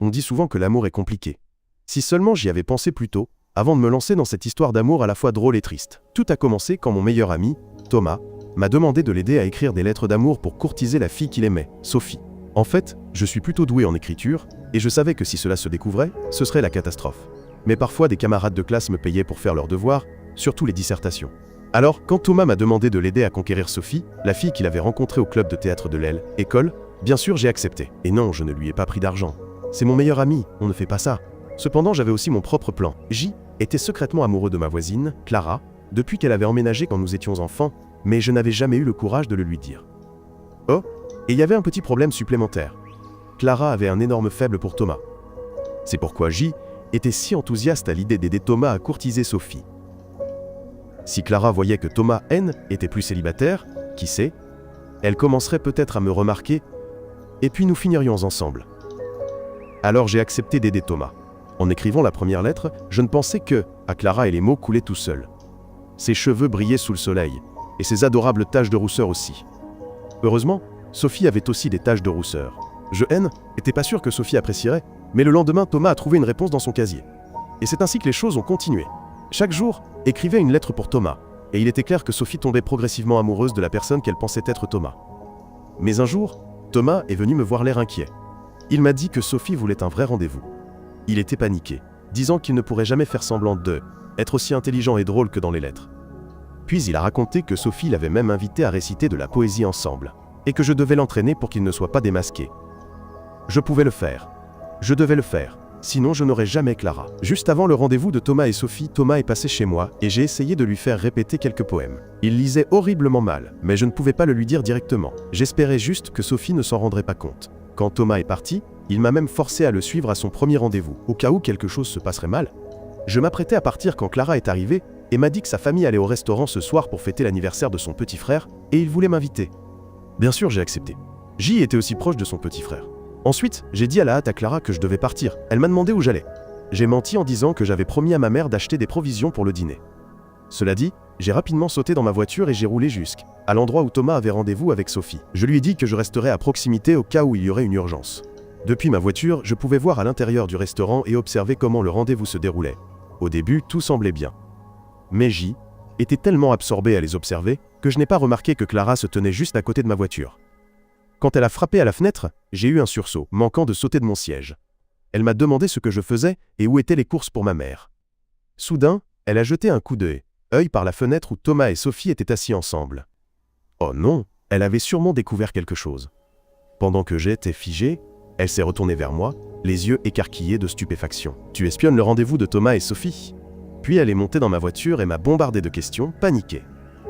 On dit souvent que l'amour est compliqué. Si seulement j'y avais pensé plus tôt, avant de me lancer dans cette histoire d'amour à la fois drôle et triste. Tout a commencé quand mon meilleur ami, Thomas, m'a demandé de l'aider à écrire des lettres d'amour pour courtiser la fille qu'il aimait, Sophie. En fait, je suis plutôt doué en écriture, et je savais que si cela se découvrait, ce serait la catastrophe. Mais parfois des camarades de classe me payaient pour faire leurs devoirs, surtout les dissertations. Alors, quand Thomas m'a demandé de l'aider à conquérir Sophie, la fille qu'il avait rencontrée au club de théâtre de l'Aile, école, bien sûr j'ai accepté. Et non, je ne lui ai pas pris d'argent. C'est mon meilleur ami, on ne fait pas ça. Cependant, j'avais aussi mon propre plan. J était secrètement amoureux de ma voisine, Clara, depuis qu'elle avait emménagé quand nous étions enfants, mais je n'avais jamais eu le courage de le lui dire. Oh, et il y avait un petit problème supplémentaire. Clara avait un énorme faible pour Thomas. C'est pourquoi J était si enthousiaste à l'idée d'aider Thomas à courtiser Sophie. Si Clara voyait que Thomas N était plus célibataire, qui sait, elle commencerait peut-être à me remarquer, et puis nous finirions ensemble. Alors j'ai accepté d'aider Thomas. En écrivant la première lettre, je ne pensais que à Clara et les mots coulaient tout seuls. Ses cheveux brillaient sous le soleil, et ses adorables taches de rousseur aussi. Heureusement, Sophie avait aussi des taches de rousseur. Je n'étais pas sûr que Sophie apprécierait, mais le lendemain, Thomas a trouvé une réponse dans son casier. Et c'est ainsi que les choses ont continué. Chaque jour, écrivait une lettre pour Thomas, et il était clair que Sophie tombait progressivement amoureuse de la personne qu'elle pensait être Thomas. Mais un jour, Thomas est venu me voir l'air inquiet. Il m'a dit que Sophie voulait un vrai rendez-vous. Il était paniqué, disant qu'il ne pourrait jamais faire semblant d'être aussi intelligent et drôle que dans les lettres. Puis il a raconté que Sophie l'avait même invité à réciter de la poésie ensemble, et que je devais l'entraîner pour qu'il ne soit pas démasqué. Je pouvais le faire. Je devais le faire, sinon je n'aurais jamais Clara. Juste avant le rendez-vous de Thomas et Sophie, Thomas est passé chez moi et j'ai essayé de lui faire répéter quelques poèmes. Il lisait horriblement mal, mais je ne pouvais pas le lui dire directement. J'espérais juste que Sophie ne s'en rendrait pas compte. Quand Thomas est parti, il m'a même forcé à le suivre à son premier rendez-vous, au cas où quelque chose se passerait mal. Je m'apprêtais à partir quand Clara est arrivée et m'a dit que sa famille allait au restaurant ce soir pour fêter l'anniversaire de son petit frère et il voulait m'inviter. Bien sûr, j'ai accepté. J était aussi proche de son petit frère. Ensuite, j'ai dit à la hâte à Clara que je devais partir. Elle m'a demandé où j'allais. J'ai menti en disant que j'avais promis à ma mère d'acheter des provisions pour le dîner. Cela dit, j'ai rapidement sauté dans ma voiture et j'ai roulé jusqu'à l'endroit où Thomas avait rendez-vous avec Sophie. Je lui ai dit que je resterais à proximité au cas où il y aurait une urgence. Depuis ma voiture, je pouvais voir à l'intérieur du restaurant et observer comment le rendez-vous se déroulait. Au début, tout semblait bien. Mais J était tellement absorbé à les observer que je n'ai pas remarqué que Clara se tenait juste à côté de ma voiture. Quand elle a frappé à la fenêtre, j'ai eu un sursaut, manquant de sauter de mon siège. Elle m'a demandé ce que je faisais et où étaient les courses pour ma mère. Soudain, elle a jeté un coup d'œil par la fenêtre où Thomas et Sophie étaient assis ensemble. Oh non, elle avait sûrement découvert quelque chose. Pendant que j'étais figé, elle s'est retournée vers moi, les yeux écarquillés de stupéfaction. « Tu espionnes le rendez-vous de Thomas et Sophie ?» Puis elle est montée dans ma voiture et m'a bombardé de questions, paniquée.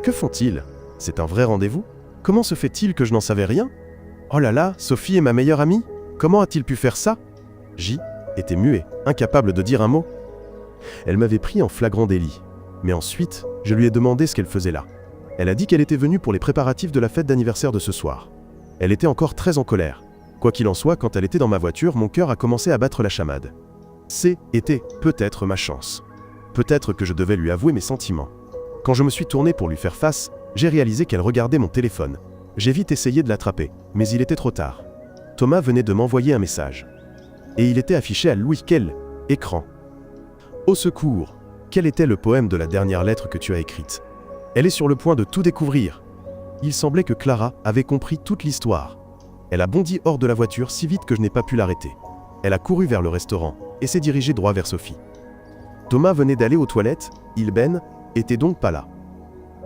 Que font-ils? C'est un vrai rendez-vous? Comment se fait-il que je n'en savais rien? Oh là là, Sophie est ma meilleure amie? Comment a-t-il pu faire ça? J était muet, incapable de dire un mot. Elle m'avait pris en flagrant délit. Mais ensuite, je lui ai demandé ce qu'elle faisait là. Elle a dit qu'elle était venue pour les préparatifs de la fête d'anniversaire de ce soir. Elle était encore très en colère. Quoi qu'il en soit, quand elle était dans ma voiture, mon cœur a commencé à battre la chamade. C'était peut-être ma chance. Peut-être que je devais lui avouer mes sentiments. Quand je me suis tourné pour lui faire face, j'ai réalisé qu'elle regardait mon téléphone. J'ai vite essayé de l'attraper, mais il était trop tard. Thomas venait de m'envoyer un message. Et il était affiché à quel écran. Au secours! Quel était le poème de la dernière lettre que tu as écrite? Elle est sur le point de tout découvrir. Il semblait que Clara avait compris toute l'histoire. Elle a bondi hors de la voiture si vite que je n'ai pas pu l'arrêter. Elle a couru vers le restaurant et s'est dirigée droit vers Sophie. Thomas venait d'aller aux toilettes, il était donc pas là.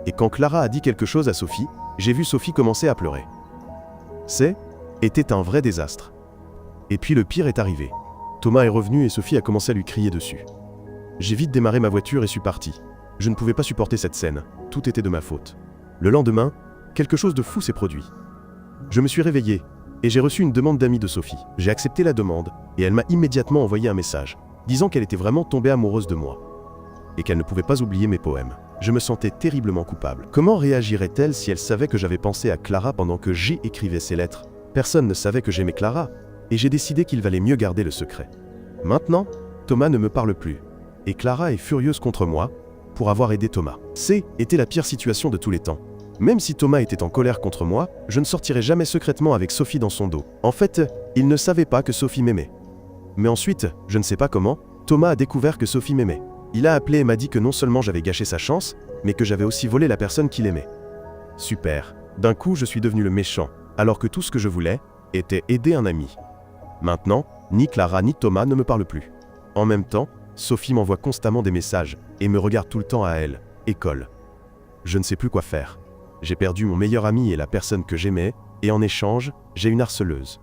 Et quand Clara a dit quelque chose à Sophie, j'ai vu Sophie commencer à pleurer. Était un vrai désastre. Et puis le pire est arrivé. Thomas est revenu et Sophie a commencé à lui crier dessus. J'ai vite démarré ma voiture et suis parti. Je ne pouvais pas supporter cette scène, tout était de ma faute. Le lendemain, quelque chose de fou s'est produit. Je me suis réveillé et j'ai reçu une demande d'amie de Sophie. J'ai accepté la demande et elle m'a immédiatement envoyé un message, disant qu'elle était vraiment tombée amoureuse de moi et qu'elle ne pouvait pas oublier mes poèmes. Je me sentais terriblement coupable. Comment réagirait-elle si elle savait que j'avais pensé à Clara pendant que J écrivait ses lettres? Personne ne savait que j'aimais Clara, et j'ai décidé qu'il valait mieux garder le secret. Maintenant, Thomas ne me parle plus, et Clara est furieuse contre moi pour avoir aidé Thomas. Était la pire situation de tous les temps. Même si Thomas était en colère contre moi, je ne sortirais jamais secrètement avec Sophie dans son dos. En fait, il ne savait pas que Sophie m'aimait. Mais ensuite, je ne sais pas comment, Thomas a découvert que Sophie m'aimait. Il a appelé et m'a dit que non seulement j'avais gâché sa chance, mais que j'avais aussi volé la personne qu'il aimait. Super. D'un coup, je suis devenu le méchant, alors que tout ce que je voulais était aider un ami. Maintenant, ni Clara ni Thomas ne me parlent plus. En même temps, Sophie m'envoie constamment des messages et me regarde tout le temps à elle, école. Je ne sais plus quoi faire. J'ai perdu mon meilleur ami et la personne que j'aimais, et en échange, j'ai une harceleuse.